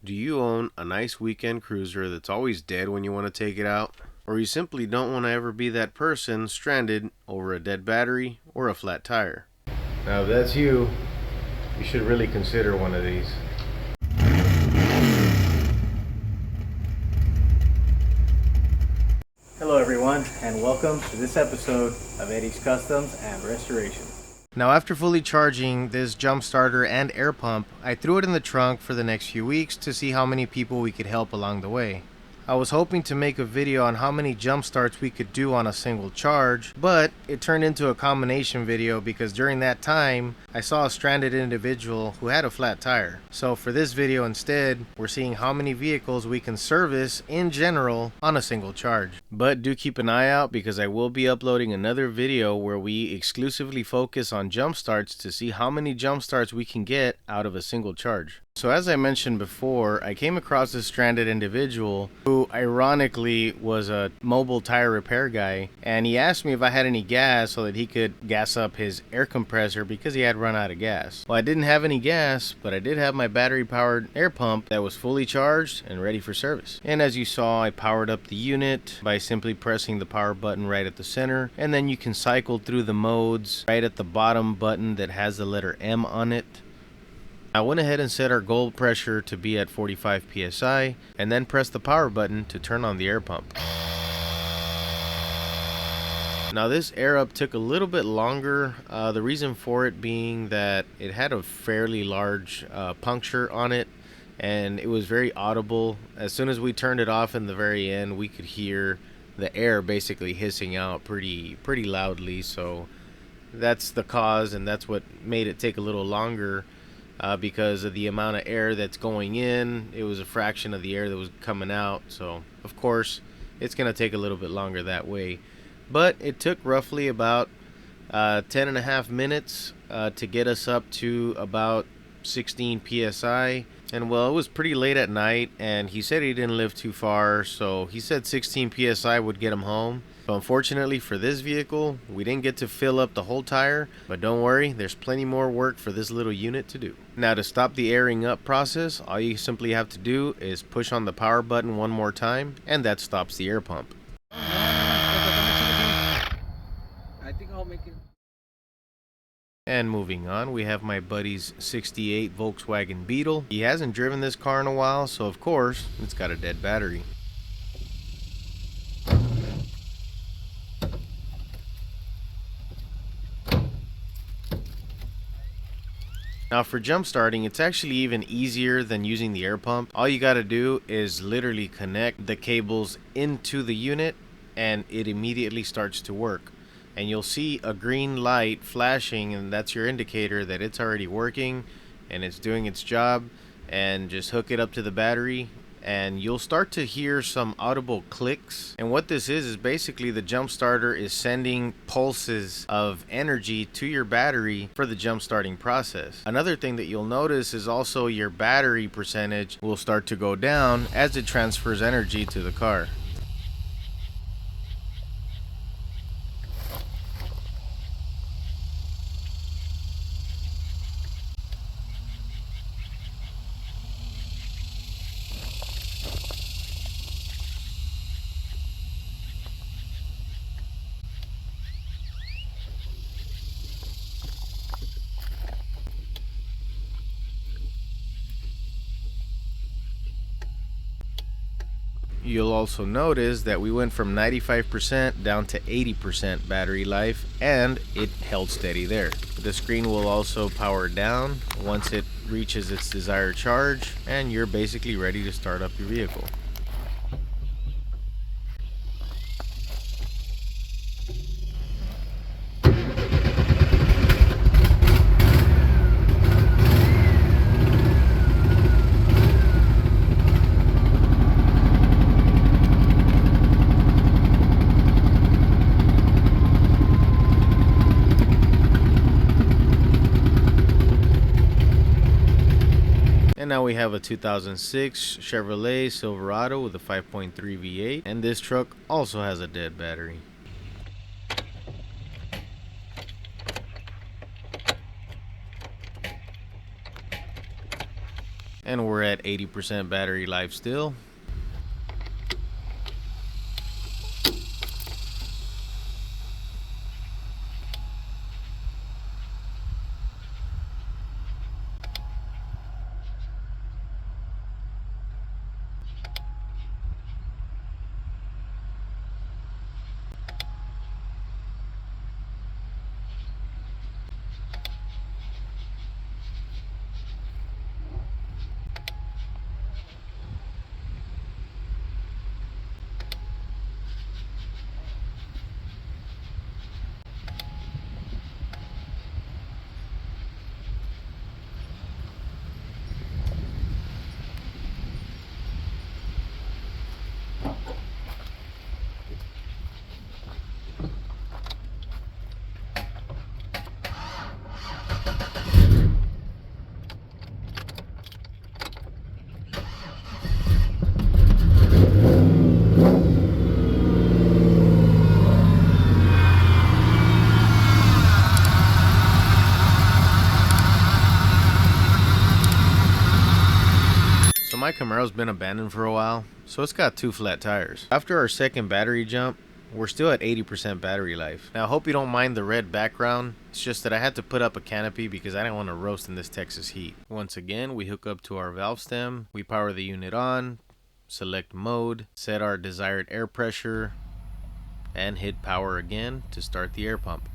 Do you own a nice weekend cruiser that's always dead when you want to take it out? Or you simply don't want to ever be that person stranded over a dead battery or a flat tire? Now if that's you, you should really consider one of these. Hello everyone, and welcome to this episode of Eddie's Customs and Restoration. Now after fully charging this jump starter and air pump, I threw it in the trunk for the next few weeks to see how many people we could help along the way. I was hoping to make a video on how many jump starts we could do on a single charge, but it turned into a combination video because during that time, I saw a stranded individual who had a flat tire. So for this video instead, we're seeing how many vehicles we can service in general on a single charge. But do keep an eye out because I will be uploading another video where we exclusively focus on jump starts to see how many jump starts we can get out of a single charge. So as I mentioned before, I came across this stranded individual who ironically was a mobile tire repair guy, and he asked me if I had any gas so that he could gas up his air compressor because he had run out of gas. Well, I didn't have any gas, but I did have my battery powered air pump that was fully charged and ready for service. And as you saw, I powered up the unit by simply pressing the power button right at the center, and then you can cycle through the modes right at the bottom button that has the letter M on it. I went ahead and set our goal pressure to be at 45 psi and then pressed the power button to turn on the air pump. Now this air up took a little bit longer, the reason for it being that it had a fairly large puncture on it and it was very audible. As soon as we turned it off in the very end, we could hear the air basically hissing out pretty loudly, so that's the cause and that's what made it take a little longer. Because of the amount of air that's going in, it was a fraction of the air that was coming out, so of course it's going to take a little bit longer that way. But it took roughly about 10.5 minutes to get us up to about 16 psi. And well, it was pretty late at night and he said he didn't live too far, so he said 16 psi would get him home. So unfortunately for this vehicle, we didn't get to fill up the whole tire, but don't worry, there's plenty more work for this little unit to do. Now to stop the airing up process, all you simply have to do is push on the power button one more time, and that stops the air pump. I think I'll make it. And moving on, we have my buddy's 68 Volkswagen Beetle. He hasn't driven this car in a while, so of course, it's got a dead battery. Now for jump starting, it's actually even easier than using the air pump. All you gotta do is literally connect the cables into the unit and it immediately starts to work. And you'll see a green light flashing, and that's your indicator that it's already working and it's doing its job. And just hook it up to the battery and you'll start to hear some audible clicks. And what this is basically the jump starter is sending pulses of energy to your battery for the jump starting process. Another thing that you'll notice is also your battery percentage will start to go down as it transfers energy to the car. You'll also notice that we went from 95% down to 80% battery life, and it held steady there. The screen will also power down once it reaches its desired charge, and you're basically ready to start up your vehicle. And now we have a 2006 Chevrolet Silverado with a 5.3 V8, and this truck also has a dead battery. And we're at 80% battery life still. So my Camaro's been abandoned for a while, so it's got 2 flat tires. After our second battery jump, we're still at 80% battery life. Now I hope you don't mind the red background. It's just that I had to put up a canopy because I didn't want to roast in this Texas heat. Once again, we hook up to our valve stem, we power the unit on, select mode, set our desired air pressure, and hit power again to start the air pump.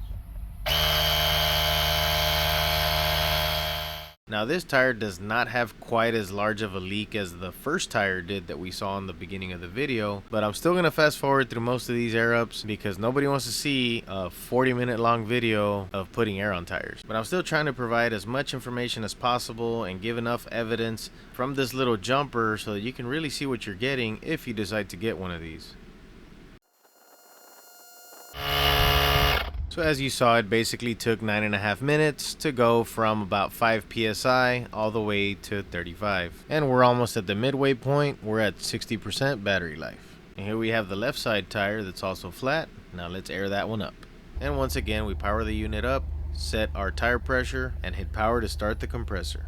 Now this tire does not have quite as large of a leak as the first tire did that we saw in the beginning of the video, but I'm still going to fast forward through most of these air ups because nobody wants to see a 40-minute long video of putting air on tires. But I'm still trying to provide as much information as possible and give enough evidence from this little jumper so that you can really see what you're getting if you decide to get one of these. So as you saw, it basically took 9.5 minutes to go from about 5 psi all the way to 35. And we're almost at the midway point. We're at 60% battery life. And here we have the left side tire that's also flat. Now let's air that one up. And once again, we power the unit up, set our tire pressure, and hit power to start the compressor.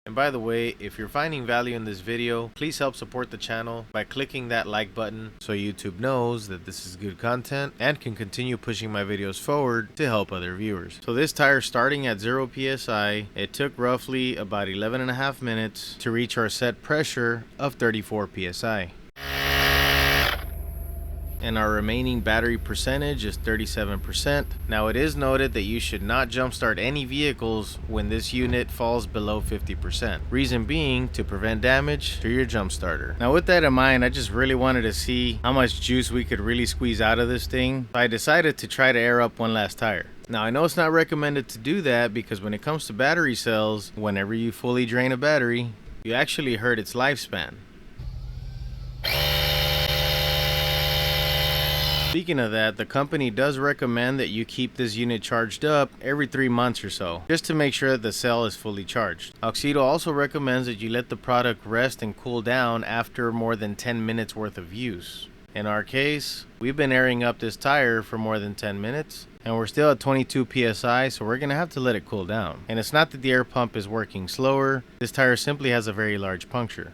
And by the way, if you're finding value in this video, please help support the channel by clicking that like button so YouTube knows that this is good content and can continue pushing my videos forward to help other viewers. So this tire starting at 0 psi, it took roughly about 11.5 minutes to reach our set pressure of 34 psi. And our remaining battery percentage is 37%. Now it is noted that you should not jumpstart any vehicles when this unit falls below 50%. Reason being to prevent damage to your jump starter. Now with that in mind, I just really wanted to see how much juice we could really squeeze out of this thing. So I decided to try to air up one last tire. Now I know it's not recommended to do that because when it comes to battery cells, whenever you fully drain a battery, you actually hurt its lifespan. Speaking of that, the company does recommend that you keep this unit charged up every 3 months or so, just to make sure that the cell is fully charged. AUXITO also recommends that you let the product rest and cool down after more than 10 minutes worth of use. In our case, we've been airing up this tire for more than 10 minutes, and we're still at 22 psi, so we're going to have to let it cool down. And it's not that the air pump is working slower, this tire simply has a very large puncture.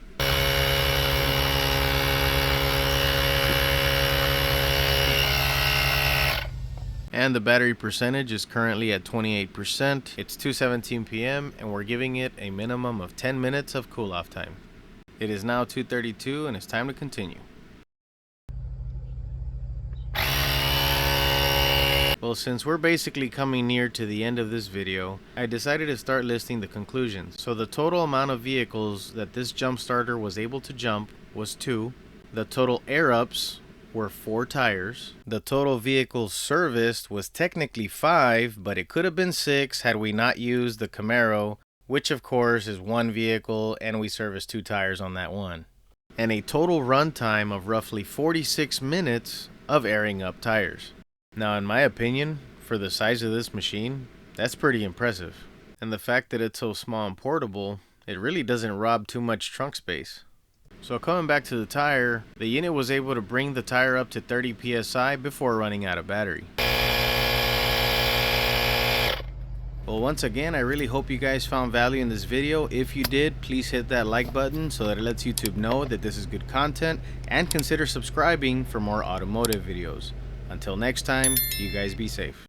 And the battery percentage is currently at 28%. It's 2:17 p.m. and we're giving it a minimum of 10 minutes of cool off time. It is now 2:32 and it's time to continue. Well, since we're basically coming near to the end of this video, I decided to start listing the conclusions. So the total amount of vehicles that this jump starter was able to jump was 2. The total air ups were 4 tires. The total vehicles serviced was technically 5, but it could have been 6 had we not used the Camaro, which of course is 1 vehicle and we serviced 2 tires on that one. And a total runtime of roughly 46 minutes of airing up tires. Now in my opinion, for the size of this machine, that's pretty impressive. And the fact that it's so small and portable, it really doesn't rob too much trunk space. So coming back to the tire, the unit was able to bring the tire up to 30 psi before running out of battery. Well, once again, I really hope you guys found value in this video. If you did, please hit that like button so that it lets YouTube know that this is good content, and consider subscribing for more automotive videos. Until next time, you guys be safe.